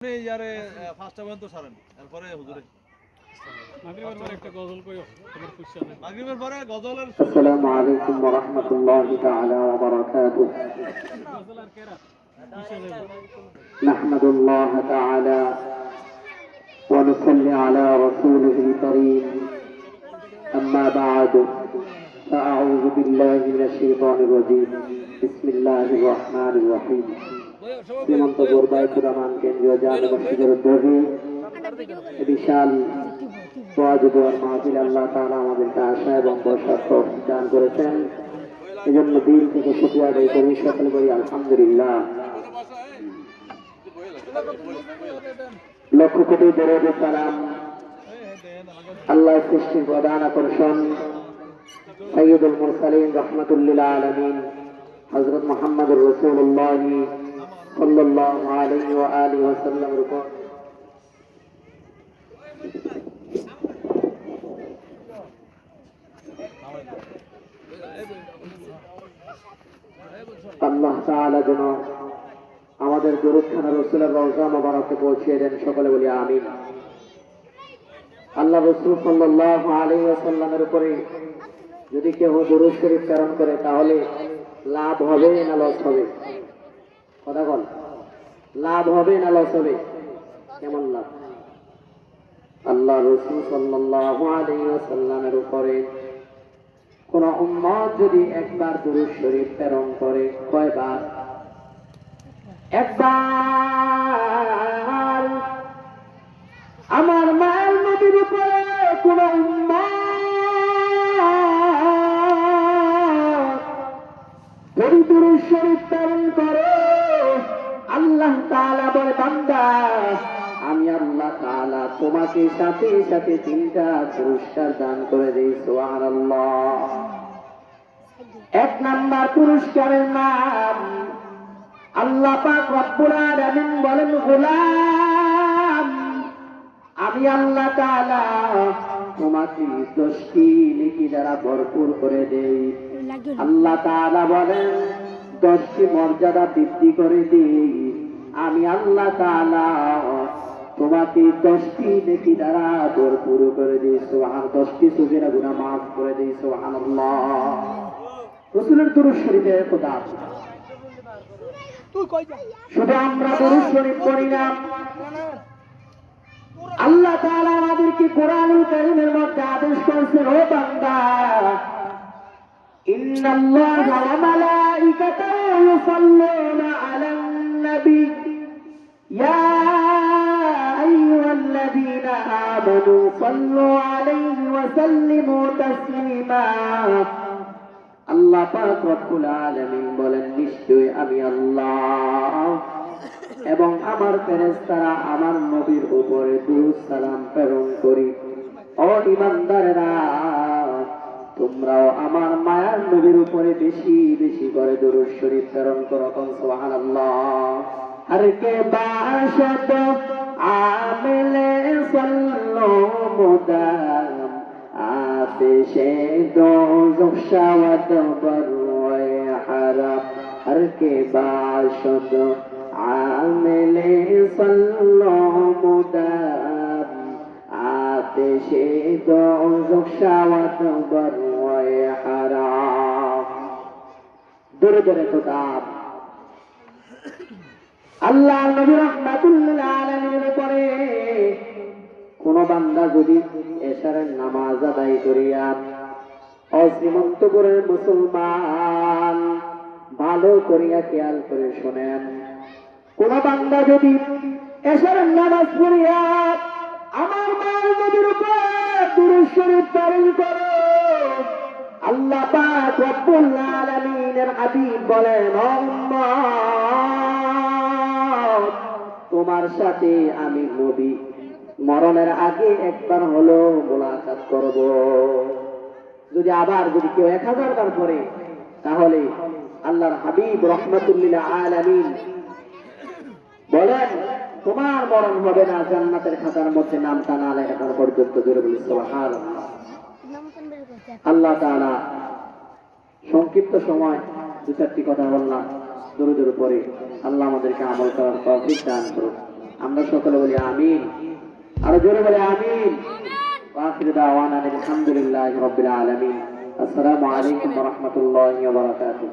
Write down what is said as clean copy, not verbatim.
ইয়ারে ফার্স্ট পর্যন্ত ছাড়েন এরপরে হুজুরে মাগরিবের পরে একটা গজল কইও তোমার খুশি আছে মাগরিবের পরে গজলের আসসালামু আলাইকুম ওয়া রাহমাতুল্লাহি তাআলা ওয়া বারাকাতুহু গজল আর কেরা নাহমাদুল্লাহ তাআলা ওয়া নুসাল্লি আলা রাসূলিহিল কারীম আম্মা বা'দু فأعوذ بالله من الشيطان الرجيم بسم الله الرحمن الرحيم শ্রীমন্ত বোরবাইতুর রহমান কেন্দ্রীয় জামে মসজিদের উদ্যোগে বিশাল ওয়াজ দোয়ার মাহফিল আল্লাহ তাআলা আমাদেরকে আশা এবং বসার তৌফিক দান করেছেন। এজন্য দিল থেকে শুকরিয়া আদায় করি, সকলে বলি আলহামদুলিল্লাহ। লক্ষ কোটি দরুদ ও সালাম আল্লাহর সৃষ্টির প্রধান আকর্ষণ সাইয়্যিদুল মুরসালিন রাহমাতুল লিল আলামিন হযরত মুহাম্মদুর রাসূলুল্লাহ সাল্লাল্লাহু আলাইহি ওয়া আলিহি ওয়াসাল্লামের উপর আল্লাহ তাআলা যেন আমাদের দরুদখানা রাসূলের রওজা মোবারকে পৌঁছে দেন, সকলে বলি আমিন। আল্লাহ রাসূল সাল্লাল্লাহু আলাইহি ওয়াসাল্লামের উপরে যদি কেউ দরুদ শরীফ প্রেরণ করে তাহলে লাভ হবে না লস হবে? কথা বল, লাভ হবে না লস হবে? কেমন লাভ? আল্লাহ রাসূল সাল্লাল্লাহু আলাইহি ওয়াসাল্লামের উপরে কোন উম্মত যদি একবার দরুদ শরীফ প্রেরণ করে, কয়বার? একবার। আমার মায়ের নবীর উপরে কোন উম্মত যদি দরুদ শরীফ প্রেরণ করে, আল্লাহ তাআলা বলে, বান্দা আমি আল্লাহ তাআলা তোমাকে সাথে সাথে 3টা পুরস্কার দান করে দেই। সুবহানাল্লাহ। 1 নাম্বার পুরস্কারের নাম আল্লাহ পাক রব্বুল আলামিন বলেন, গোলাম আমি আল্লাহ তাআলা তোমাকে 10টি নেকি দ্বারা ভরপুর করে দেই। আল্লাহ তাআলা বলেন 10টি মর্যাদা বৃদ্ধি করে দেই। আমি আল্লাহ তাআলা তোমাকে 10টি নেকি দ্বারা ভরপুর করে দিই। সুবহানাল্লাহ। 10টি সগীরা গুনাহ মাফ করে দিই। সুবহানাল্লাহ। রাসূলের দরুদ শরীফের খোদা শুধু আমরা দরুদ শরীফ পড়ি না, আল্লাহ তাআলা আমাদেরকে কোরআনুল কারীমের মধ্যে আদেশ করেছেন, ও বান্দা ইন্নাল্লাহা ওয়া মালাইকাতাহু ইউসাল্লুনা আলান নবী ইয়া আইয়ুহাল্লাযীনা আমানু সাল্লু আলাইহি ওয়া সাল্লিমু তাসলিমা। আল্লাহ পাক রব্বুল আলামিন বলেন, নিশ্চয়ই আমি আল্লাহ এবং আমার ফেরেশতারা আমার নবীর উপরে দরুদ সালাম প্রেরণ করি। ও ঈমানদারেরা, তোমরাও আমার মায়ার নবীর উপরে বেশি বেশি করে দরুদ শরীফ প্রেরণ করো। সুবহানাল্লাহ। হর কে বাশত আমিলে সাল্লু মুদাম আতিশে দোজখ শাওয়াত বরওয়ে হারাম। হর কে বাশত আমিলে সাল্লু মুদাম আতিশে দোজখ শাওয়াত বরওয়ে হারাম। দূরে দূরে খোদাব আল্লাহ নবী রাহমাতুল লিল আলামিনের উপরে কোন বান্দা যদি এশারের নামাজ আদায় করিয়া, অশ্রীমন্তপুরের মুসলমান ভালো করিয়া খেয়াল করে শোনেন, কোন বান্দা যদি এশারের নামাজ পড়িয়া আমার মায়ের নবীর উপরে দরুদ শরীফ প্রেরণ করে, আল্লাহ পাক রব্বুল আলামিনের হাবিব বলেন, ও উম্মত তোমার সাথে আমি নবী মরণের আগে একবার হলো মোলাকাত করব। যদি কেউ 1000 বার পড়ে, তাহলে আল্লাহর হাবিব রাহমাতুল লিল আলামিন বলেন, তোমার মরণ হবে না জান্নাতের খাতার মধ্যে নাম টানা লেখানো পর্যন্ত। জোরে বলি সুবহানাল্লাহ। আল্লাহ তাআলা সংক্ষিপ্ত সময় 2-4টি কথা বললাম দরুদের উপরে। আল্লাহ আমাদেরকে আমল করার তৌফিক দান করুন। আমরা সকলে বলি আমিন, আরো জোরে বলে আমিন। وآخر دعوانا الحمد لله رب العالمين. السلام عليكم ورحمة الله وبركاته.